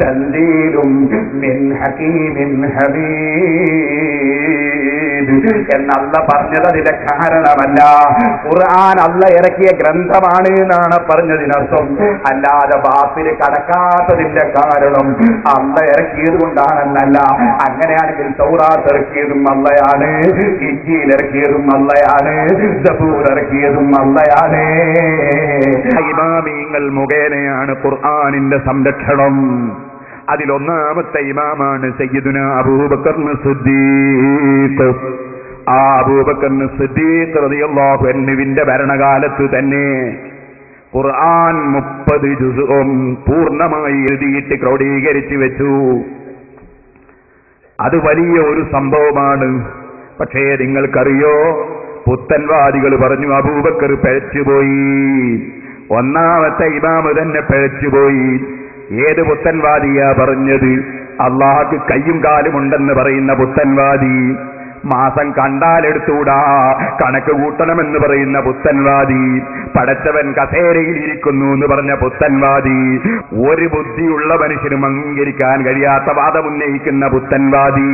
തൻസീലും മിൻ ഹകീമിൻ ഹമീദ് എന്നല്ല പറഞ്ഞത് അതിന്റെ കാരണമല്ല. ഖുർആൻ അല്ല ഇറക്കിയ ഗ്രന്ഥമാണ് എന്നാണ് പറഞ്ഞതിനർത്ഥം. അല്ലാതെ ബാത്തില് കടക്കാത്തതിന്റെ കാരണം അല്ല ഇറക്കിയത് കൊണ്ടാണെന്നല്ല. അങ്ങനെയാണെങ്കിൽ തൗറാത്ത് ഇറക്കിയതും അല്ലയാണ്, ഇഞ്ചീൽ ഇറക്കിയതും അല്ലയാണ്, സബൂർ ഇറക്കിയതും അല്ലയാണ്. ഇമാമിങ്ങൾ മുഖേനയാണ് ഖുർആനിന്റെ സംരക്ഷണം. അതിലൊന്നാമത്തെ ഇമാമാണ് സയ്യിദുനാ അബൂബക്കർ സിദ്ദീഖ്. ആ അബൂബക്കർ സിദ്ദീഖ് റളിയല്ലാഹു അൻഹുവിന്റെ ഭരണകാലത്ത് തന്നെ ഖുർആൻ 30 ജുസും പൂർണ്ണമായി എഴുതിയിട്ട് ക്രോഡീകരിച്ചു വെച്ചു. അത് വലിയ ഒരു സംഭവമാണ്. പക്ഷേ നിങ്ങൾക്കറിയോ, പുത്തൻവാദികൾ പറഞ്ഞു അബൂബക്കർ പിഴച്ചുപോയി. ഒന്നാമത്തെ ഇമാമ് തന്നെ പിഴച്ചുപോയി. ഏത് പുത്തൻവാദിയാ പറഞ്ഞത്? അള്ളാഹ്ക്ക് കയ്യും കാലും ഉണ്ടെന്ന് പറയുന്ന പുത്തൻവാദി. മാസം കണ്ടാലെടുത്തൂടാ, കണക്ക് കൂട്ടണമെന്ന് പറയുന്ന പുത്തൻവാദി. പടച്ചവൻ കസേരയിൽ ഇരിക്കുന്നു എന്ന് പറഞ്ഞ പുത്തൻവാദി. ഒരു ബുദ്ധിയുള്ള മനുഷ്യനും അംഗീകരിക്കാൻ കഴിയാത്ത വാദം ഉന്നയിക്കുന്ന പുത്തൻവാദി.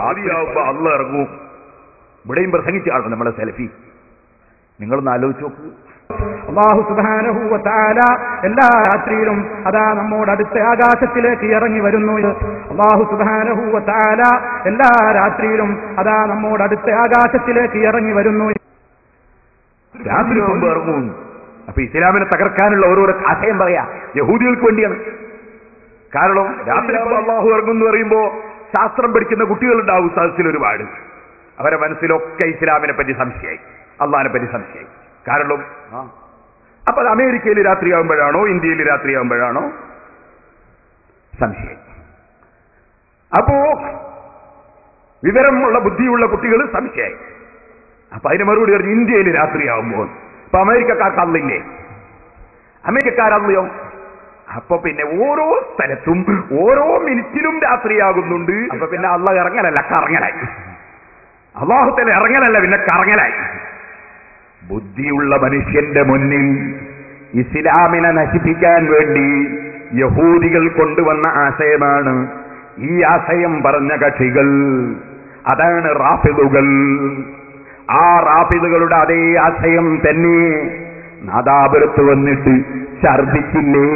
ആദ്യമാവുമ്പോ അള്ള ഇറങ്ങും. ഇവിടെയും പ്രസംഗിച്ചാണ് നമ്മളെ സെൽഫി. നിങ്ങളൊന്ന് ആലോചിച്ച് നോക്കൂ. അല്ലാഹു സുബ്ഹാനഹു വ തആല എല്ലാ രാത്രിയിലും അതാ നമ്മോട് അടുത്ത ആകാശത്തിലേക്ക് ഇറങ്ങി വരുന്നു. അല്ലാഹു സുബ്ഹാനഹു വ തആല എല്ലാ രാത്രിയിലും അതാ നമ്മോട് അടുത്ത ആകാശത്തിലേക്ക് ഇറങ്ങി വരുന്നു. രാത്രി മുമ്പ് ഇറങ്ങും. അപ്പൊ ഇസ്ലാമിനെ തകർക്കാനുള്ള ഓരോരോ ആശയം പറയാ യഹൂദികൾക്ക് വേണ്ടിയാണ്. കാരണം രാത്രി അള്ളാഹു ഇറങ്ങുമെന്ന് പറയുമ്പോ ശാസ്ത്രം പഠിക്കുന്ന കുട്ടികളുണ്ടാവും സദസ്സിൽ ഒരുപാട്. അവരെ മനസ്സിലൊക്കെ ഇസ്ലാമിനെ പറ്റി സംശയമായി, അള്ളാഹിനെ പറ്റി സംശയമായി. കാരണം അപ്പൊ അത് അമേരിക്കയിൽ രാത്രിയാകുമ്പോഴാണോ ഇന്ത്യയിൽ രാത്രിയാകുമ്പോഴാണോ സംശയം. അപ്പോ വിവരമുള്ള ബുദ്ധിയുള്ള കുട്ടികൾ സംശയമായി. അപ്പൊ അതിന് മറുപടി പറഞ്ഞു ഇന്ത്യയിൽ രാത്രിയാകുമ്പോൾ. അപ്പൊ അമേരിക്കക്കാർക്ക് അന്നില്ലേ? അമേരിക്കക്കാരറിയോ? അപ്പൊ പിന്നെ ഓരോ സ്ഥലത്തും ഓരോ മിനിറ്റിലും രാത്രിയാകുന്നുണ്ട്. അപ്പൊ പിന്നെ അള്ളാഹ് ഇറങ്ങലല്ല കറങ്ങലായി. അള്ളാഹുത്തല ഇറങ്ങലല്ല പിന്നെ കറങ്ങലായി. ബുദ്ധിയുള്ള മനുഷ്യന്റെ മുന്നിൽ ഇസ്ലാമിനെ നശിപ്പിക്കാൻ വേണ്ടി യഹൂദികൾ കൊണ്ടുവന്ന ആശയമാണ്. ഈ ആശയം പറഞ്ഞ കക്ഷികൾ അതാണ് റാഫിദുകൾ. ആ റാഫിദുകളുടെ അതേ ആശയം തന്നെ നാദാപുരത്ത് വന്നിട്ട് ഛർദിച്ചില്ലേ?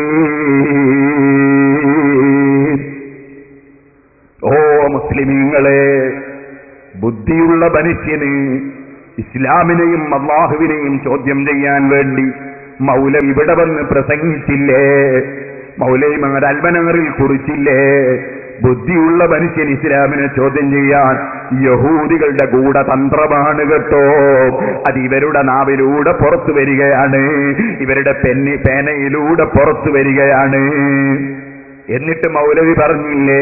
ഓ മുസ്ലിമീങ്ങളെ, ബുദ്ധിയുള്ള മനുഷ്യന് ഇസ്ലാമിനെയും അള്ളാഹുവിനെയും ചോദ്യം ചെയ്യാൻ വേണ്ടി മൗലവി ഇവിടെ വന്ന് പ്രസംഗിച്ചില്ലേ? മൗലവിമാർ അൽമനാറിൽ കുറിച്ചില്ലേ? ബുദ്ധിയുള്ള മനുഷ്യൻ ഇസ്ലാമിനെ ചോദ്യം ചെയ്യാൻ യഹൂദികളുടെ ഗൂഢതന്ത്രമാണ് കേട്ടോ. അത് ഇവരുടെ നാവിലൂടെ പുറത്തു വരികയാണ്, ഇവരുടെ പേനയിലൂടെ പുറത്തു വരികയാണ്. എന്നിട്ട് മൗലവി പറഞ്ഞില്ലേ?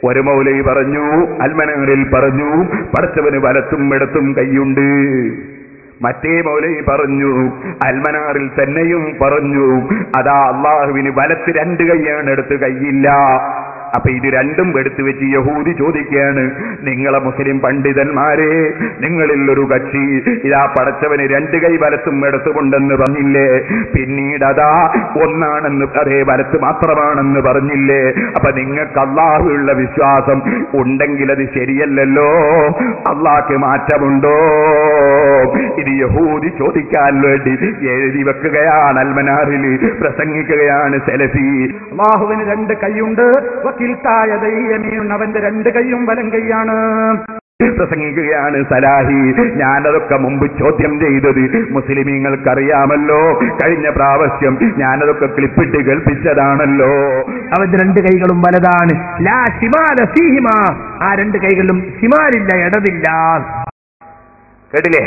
ഒരു മൗലവി പറഞ്ഞു, അൽമനാറിൽ പറഞ്ഞു പടച്ചവന് വലത്തും ഇടത്തും കൈയുണ്ട്. മറ്റേ മൗലവി പറഞ്ഞു, അൽമനാറിൽ തന്നെയും പറഞ്ഞു അതാ അള്ളാഹുവിന് വലത്ത് 2 കൈയാണ്, ഇടത്ത് കൈയില്ല. അപ്പൊ ഇത് രണ്ടും എടുത്തു വെച്ച് യഹൂദി ചോദിക്കുകയാണ്, നിങ്ങളെ മുസ്ലിം പണ്ഡിതന്മാരെ, നിങ്ങളിൽ ഒരു കക്ഷി ഇതാ പടച്ചവന് 2 കൈ വലത്തും ഇടത്തുമുണ്ടെന്ന് പറഞ്ഞില്ലേ? പിന്നീട് അതാ ഒന്നാണെന്ന്, അതേ വലത്ത് മാത്രമാണെന്ന് പറഞ്ഞില്ലേ? അപ്പൊ നിങ്ങൾക്ക് അള്ളാഹുള്ള വിശ്വാസം ഉണ്ടെങ്കിൽ അത് ശരിയല്ലല്ലോ. അള്ളാഹ്ക്ക് മാറ്റമുണ്ടോ? ഇത് യഹൂദി ചോദിക്കാൻ വേണ്ടി എഴുതി വെക്കുകയാണ്, അൽമനാറിൽ പ്രസംഗിക്കുകയാണ് സെലഫി. അള്ളാഹുവിന് 2 കൈയുണ്ട്, അവന്റെ 2 കൈയും വലം കൈയാണ് പ്രസംഗിക്കുകയാണ് സലാഹി. ഞാനതൊക്കെ മുമ്പ് ചോദ്യം ചെയ്തത് മുസ്ലിമീങ്ങൾക്കറിയാമല്ലോ. കഴിഞ്ഞ പ്രാവശ്യം ഞാനതൊക്കെ ക്ലിപ്പിട്ട് കേൾപ്പിച്ചതാണല്ലോ. അവന്റെ 2 കൈകളും വലതാണ്. ലാ ശിമാല ഫീഹിമ, ആ 2 കൈകളിലും ശിമാലില്ല, ഇടതില്ല. കേട്ടില്ലേ?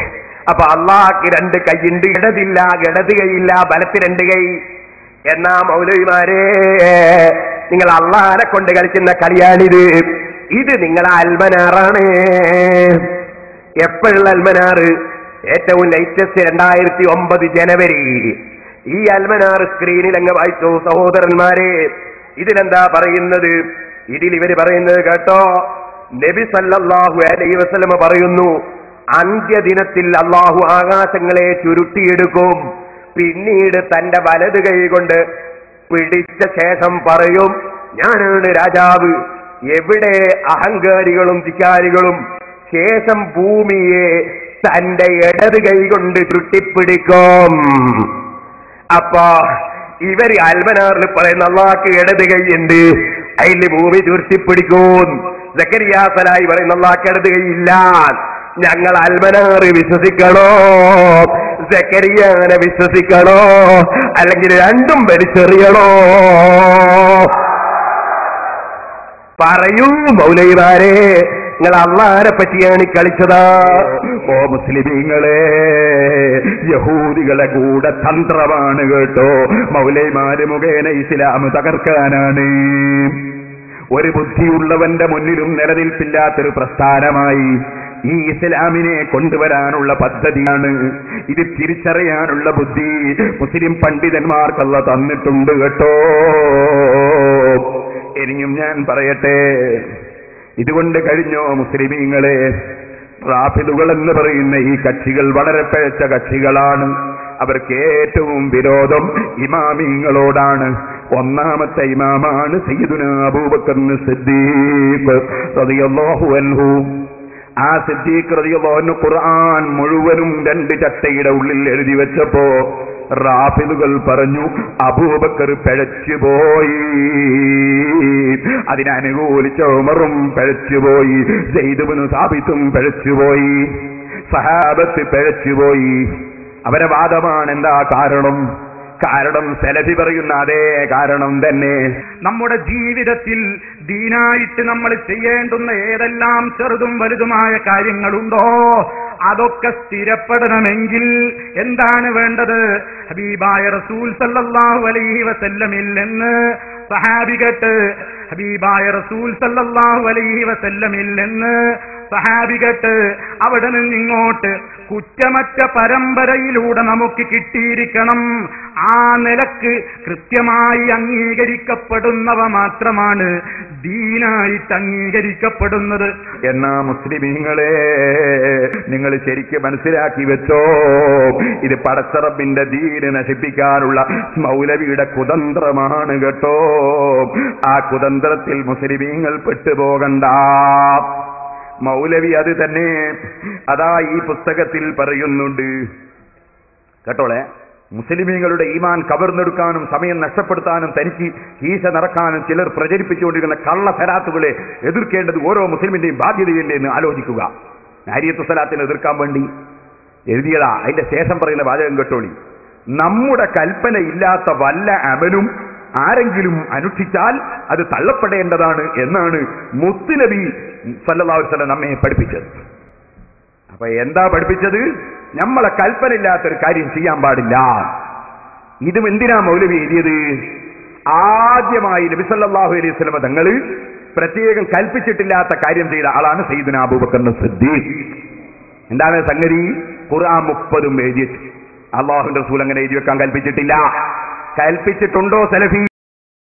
അപ്പൊ അള്ളാഹ്ക്ക് 2 കൈയുണ്ട്, ഇടതില്ല, ഇടത് കൈയില്ല, വലത്ത് 2 കൈ. എന്നാ മൗലവിമാരെ, നിങ്ങൾ അള്ളാഹിനെ കൊണ്ട് കളിക്കുന്ന കളിയാണിത്. ഇത് നിങ്ങളെ അൽമനാറാണ്. എപ്പോഴുള്ള അൽമനാറ്? ഏറ്റവും ലേറ്റസ്റ്റ് 2009 ജനുവരി. ഈ അൽമനാർ സ്ക്രീനിൽ അങ്ങ് വായിച്ചു സഹോദരന്മാരെ. ഇതിലെന്താ പറയുന്നത്? ഇതിൽ ഇവര് പറയുന്നത് കേട്ടോ. നബി സല്ലല്ലാഹു അലൈഹി വസല്ലം പറയുന്നു, അന്ത്യദിനത്തിൽ അള്ളാഹു ആകാശങ്ങളെ ചുരുട്ടിയെടുക്കും, പിന്നീട് തന്റെ വലത് കൈ കൊണ്ട് പിടിച്ച ശേഷം പറയും, ഞാനാണ് രാജാവ്. എവിടെ അഹങ്കാരികളും ധിക്കാരികളും ശേഷം ഭൂമിയെ തന്റെ ഇടത് കൈകൊണ്ട് ചുട്ടിപ്പിടിക്കും. അപ്പൊ ഇവര് അൽമനാറിൽ പറയുന്ന അള്ളാഹ്ക്ക് ഇടത് കൈയുണ്ട്, അതിൽ ഭൂമി ചുരുട്ടിപ്പിടിക്കും. സക്കരിയ സലായി പറയുന്ന അള്ളാഹ്ക്ക് ഇടത് കൈയില്ല. ഞങ്ങൾ അൽമനാറ് വിശ്വസിക്കണോ, സക്കരിയാനെ വിശ്വസിക്കണോ, അല്ലെങ്കിൽ രണ്ടും വലിച്ചെറിയണോ? പറയൂ മൗലവിമാരെ, നിങ്ങൾ അള്ളാഹിനെ പറ്റിയാണ് കളിച്ചതാ? ഓ മുസ്ലിമീങ്ങളെ, യഹൂദികളെ കൂടെ തന്ത്രമാണ് കേട്ടോ. മൗലൈമാര് മുഖേന ഇസ്ലാം തകർക്കാനാണ്. ഒരു ബുദ്ധിയുള്ളവന്റെ മുന്നിലും നിലനിൽപ്പില്ലാത്തൊരു പ്രസ്ഥാനമായി ഈ ഇസ്ലാമിനെ കൊണ്ടുവരാനുള്ള പദ്ധതിയാണ്. ഇത് തിരിച്ചറിയാനുള്ള ബുദ്ധി മുസ്ലിം പണ്ഡിതന്മാർക്കല്ല തന്നിട്ടുണ്ട് കേട്ടോ. ഇനിയും ഞാൻ പറയട്ടെ, ഇതുകൊണ്ട് കഴിഞ്ഞോ മുസ്ലിമീങ്ങളെ? റാഫിദുകൾ എന്ന് പറയുന്ന ഈ കക്ഷികൾ വളരെ പിഴച്ച കക്ഷികളാണ്. അവർക്ക് ഏറ്റവും വിരോധം ഇമാമിങ്ങളോടാണ്. ഒന്നാമത്തെ ഇമാമാണ് സയ്യിദുനാ അബൂബക്കർ സിദ്ദീഖ് റളിയല്ലാഹു അൻഹു. ആ സിദ്ദീഖ് റളിയല്ലാഹു അൻഹു ഖുർആൻ മുഴുവനും 2 ചട്ടയുടെ ഉള്ളിൽ എഴുതി വെച്ചപ്പോ റാഫിദുകൾ പറഞ്ഞു, അബൂബക്കർ പിഴച്ചുപോയി. അതിനനുകൂലിച്ച ഉമറും പിഴച്ചുപോയി, സയ്യിദ് ഇബ്നു സാബിത്തും പിഴച്ചുപോയി, സഹാബത്ത് പിഴച്ചുപോയി. അവരെ വാദമാണ്. എന്താ കാരണം? കാരണം സലഫി പറയുന്ന അതേ കാരണം തന്നെ. നമ്മുടെ ജീവിതത്തിൽ ദീനായിട്ട് നമ്മൾ ചെയ്യേണ്ടുന്ന ഏതെല്ലാം ചെറുതും വലുതുമായ കാര്യങ്ങളുണ്ടോ അതൊക്കെ സ്ഥിരപ്പെടണമെങ്കിൽ എന്താണ് വേണ്ടത്? ഹബീബായ റസൂൽ സല്ലല്ലാഹു അലൈഹി വസല്ലമിൽ നിന്ന് സഹാബികട്ട്, ഹബീബായ റസൂൽ സല്ലല്ലാഹു അലൈഹി വസല്ലമിൽ നിന്ന് സഹാബികട്ട്, അവിടെ നിന്നിങ്ങോട്ട് കുറ്റമറ്റ പരമ്പരയിലൂടെ നമുക്ക് കിട്ടിയിരിക്കണം. ആ നിലക്ക് കൃത്യമായി അംഗീകരിക്കപ്പെടുന്നവ മാത്രമാണ് ദീനായിട്ട് അംഗീകരിക്കപ്പെടുന്നത്. എന്നാ മുസ്ലിമീങ്ങളെ, നിങ്ങൾ ശരിക്കും മനസ്സിലാക്കി വെച്ചോ, ഇത് പടച്ചറബിന്റെ ദീന് നശിപ്പിക്കാനുള്ള മൗലവിയുടെ കുതന്ത്രമാണ് കേട്ടോ. ആ കുതന്ത്രത്തിൽ മുസ്ലിമീങ്ങൾ പെട്ടുപോകണ്ട. മൗലവി അത് തന്നെ അതാ ഈ പുസ്തകത്തിൽ പറയുന്നുണ്ട് കേട്ടോളെ. മുസ്ലിമീങ്ങളുടെ ഈമാൻ കവർന്നെടുക്കാനും സമയം നഷ്ടപ്പെടുത്താനും തനിക്ക് കീശ നടക്കാനും ചിലർ പ്രചരിപ്പിച്ചുകൊണ്ടിരിക്കുന്ന കള്ള സലാത്തുകളെ എതിർക്കേണ്ടത് ഓരോ മുസ്ലിമിന്റെയും ബാധ്യതയല്ലേ എന്ന് ആലോചിക്കുക. നാരിയത്ത് സലാത്തിനെ എതിർക്കാൻ വേണ്ടി എഴുതിയതാ. അതിന്റെ ശേഷം പറയുന്ന വാചകം കേട്ടോളി. നമ്മുടെ കൽപ്പന ഇല്ലാത്ത വല്ല അമലും ആരെങ്കിലും അനുഷ്ഠിച്ചാൽ അത് തള്ളപ്പെടേണ്ടതാണ് എന്നാണ് മുത്തുനബി സല്ലല്ലാഹു അലൈഹി വസല്ലം നമ്മെ പഠിപ്പിച്ചത്. അപ്പൊ എന്താ പഠിപ്പിച്ചത്? നമ്മളെ കൽപ്പന ഇല്ലാത്തൊരു കാര്യം ചെയ്യാൻ പാടില്ല. ഇതും എന്തിനാ മൗലവി എഴുതിയത്? ആദ്യമായി നബി സല്ലല്ലാഹു അലൈഹി വസല്ലം തങ്ങൾ പ്രത്യേകം കൽപ്പിച്ചിട്ടില്ലാത്ത കാര്യം ചെയ്ത ആളാണ് സയ്യിദുനാ അബൂബക്കർ സിദ്ദീഖ്. എന്താണ് സംഗതി? ഖുർആൻ 30 എഴുതി. അല്ലാഹുവിന്റെ റസൂൽ അങ്ങനെ എഴുതി വെക്കാൻ കൽപ്പിച്ചിട്ടില്ല. കൽപ്പിച്ചിട്ടുണ്ടോ സലഫി?